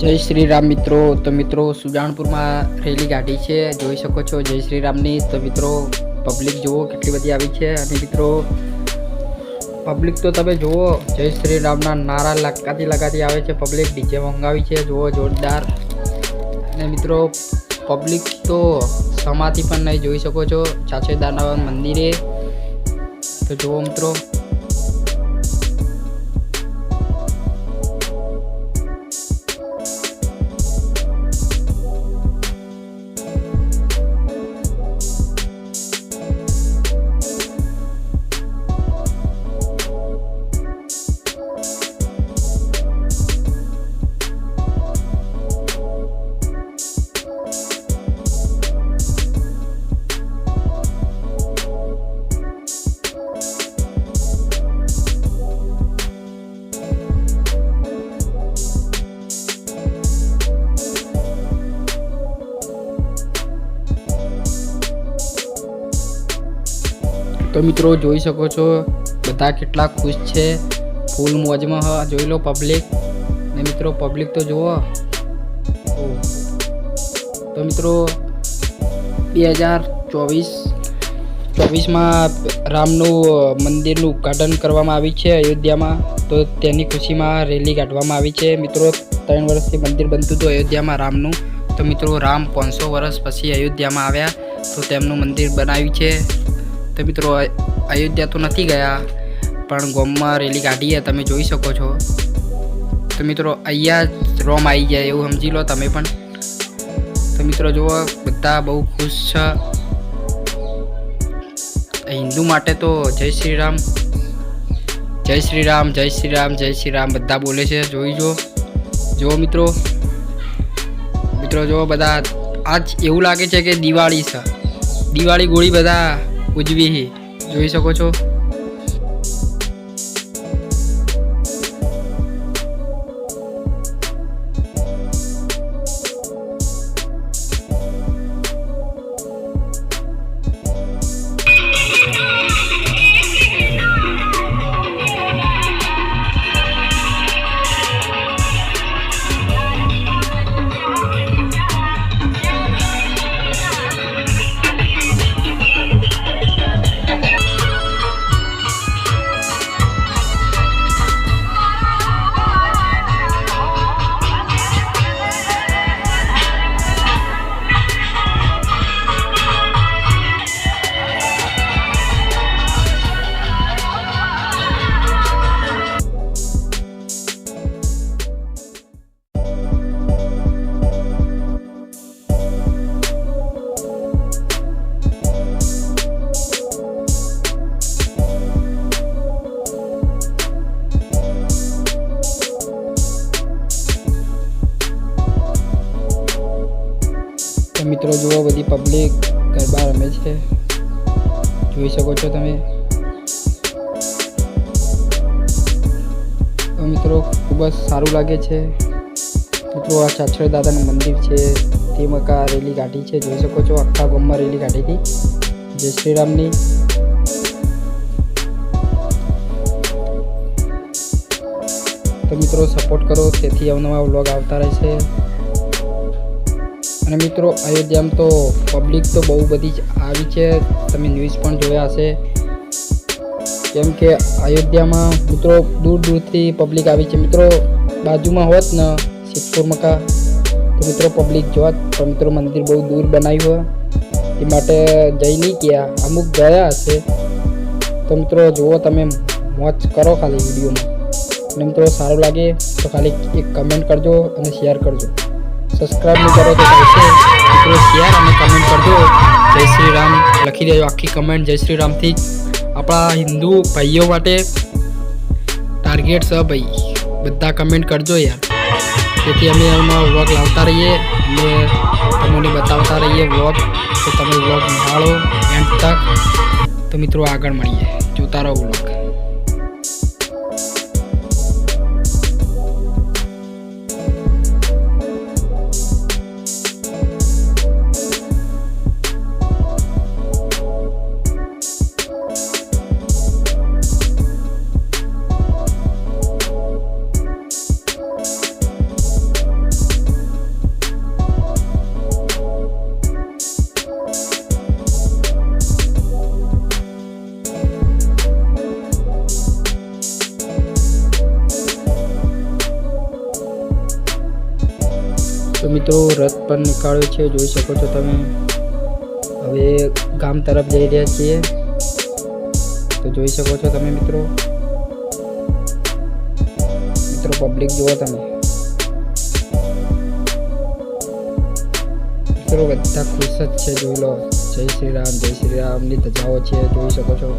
જય શ્રી રામ મિત્રો. તો મિત્રો સુજાનપુરમાં રેલી કાઢી છે, જોઈ શકો છો જય શ્રી રામની. તો મિત્રો પબ્લિક જુઓ કેટલી બધી આવી છે. અને મિત્રો પબ્લિક તો તમે જુઓ જય શ્રી રામના નારા લગાતી આવે છે. પબ્લિક ડીજે મંગાવી છે, જુઓ જોરદાર. અને મિત્રો પબ્લિક તો સમાથી પણ નહીં, જોઈ શકો છો ચાચેદાના મંદિરે. તો જુઓ મિત્રો જોઈ શકો છો બધા કેટલા ખુશ છે, ફૂલ મોજમાં જોઈ લો પબ્લિક. ને મિત્રો પબ્લિક તો જુઓ. તો મિત્રો 2024માં રામનું મંદિરનું ઉદ્ઘાટન કરવામાં આવ્યું છે અયોધ્યામાં. તો તેની ખુશીમાં રેલી કાઢવામાં આવી છે. મિત્રો 3 વર્ષથી મંદિર બનતું હતું અયોધ્યામાં રામનું. તો મિત્રો રામ 500 વર્ષ પછી અયોધ્યામાં આવ્યા, તો તેમનું મંદિર બનાવ્યું છે. તો મિત્રો અયોધ્યા તો નથી ગયા, પણ ગામમાં રેલી કાઢીએ, તમે જોઈ શકો છો. તો મિત્રો અહીંયા જ રોમ આવી જાય એવું સમજી લો તમે પણ. તો મિત્રો જુઓ બધા બહુ ખુશ છે. હિન્દુ માટે તો જય શ્રી રામ, જય શ્રી રામ, જય શ્રી રામ, જય શ્રી રામ બધા બોલે છે. જુઓ મિત્રો જુઓ બધા. આજ એવું લાગે છે કે દિવાળી છે, દિવાળી ગોળી બધા ઉજવી, જોઈ શકો છો. મિત્રો જુઓ બધી પબ્લિક ગરબા રમે છે, જોઈ શકો છો તમે. તો મિત્રો ખૂબ જ સારું લાગે છે. મિત્રો આ ચાચર દાદાનું મંદિર છે, તેમાં રેલી કાઢી છે, જોઈ શકો છો. આખા ગામમાં રેલી કાઢી હતી જય શ્રી રામની. તો મિત્રો સપોર્ટ કરો, તેથી અવનવા વ્લોગ આવતા રહેશે. અને મિત્રો અયોધ્યામાં તો પબ્લિક તો બહુ બધી જ આવી છે, તમે ન્યૂઝ પણ જોયા હશે. કેમ કે અયોધ્યામાં મિત્રો દૂર દૂરથી પબ્લિક આવી છે. મિત્રો બાજુમાં હોત ને સિદ્ધપુરમાં તો મિત્રો પબ્લિક જોત, પણ મિત્રો મંદિર બહુ દૂર બનાવ્યું હોય એ માટે જઈ નહીં ગયા, અમુક ગયા હશે. તો મિત્રો જુઓ તમે, મોજ કરો ખાલી વિડીયોમાં. અને મિત્રો સારું લાગે તો ખાલી એક કમેન્ટ કરજો અને શેર કરજો. સબસ્ક્રાઈબ નહીં કરો તો ચાલશે. મિત્રો શેર અને કમેન્ટ કરજો. જય શ્રી રામ લખી દેજો, આખી કમેન્ટ જય શ્રી રામથી. આપણા હિન્દુ ભાઈઓ માટે ટાર્ગેટ છે ભાઈ, બધા કમેન્ટ કરજો યાર, તેથી અમે એમાં વ્લોગ લાવતા રહીએ અને તમને બતાવતા રહીએ વ્લોગ. તો તમે વ્લોગ નિહાળો એન્ડ તક. તો મિત્રો આગળ મળીએ, જોતા રહો વ્લોગ. મિત્રો રથ પણ નીકાળ્યો છે, જોઈ શકો છો તમે. હવે ગામ તરફ જઈ રહ્યા છીએ, તો જોઈ શકો છો તમે મિત્રો. પબ્લિક જુઓ તમે મિત્રો, બધા ખુશ જ છે. જોઈ લો, જય શ્રી રામ ની ધજાઓ છે, જોઈ શકો છો.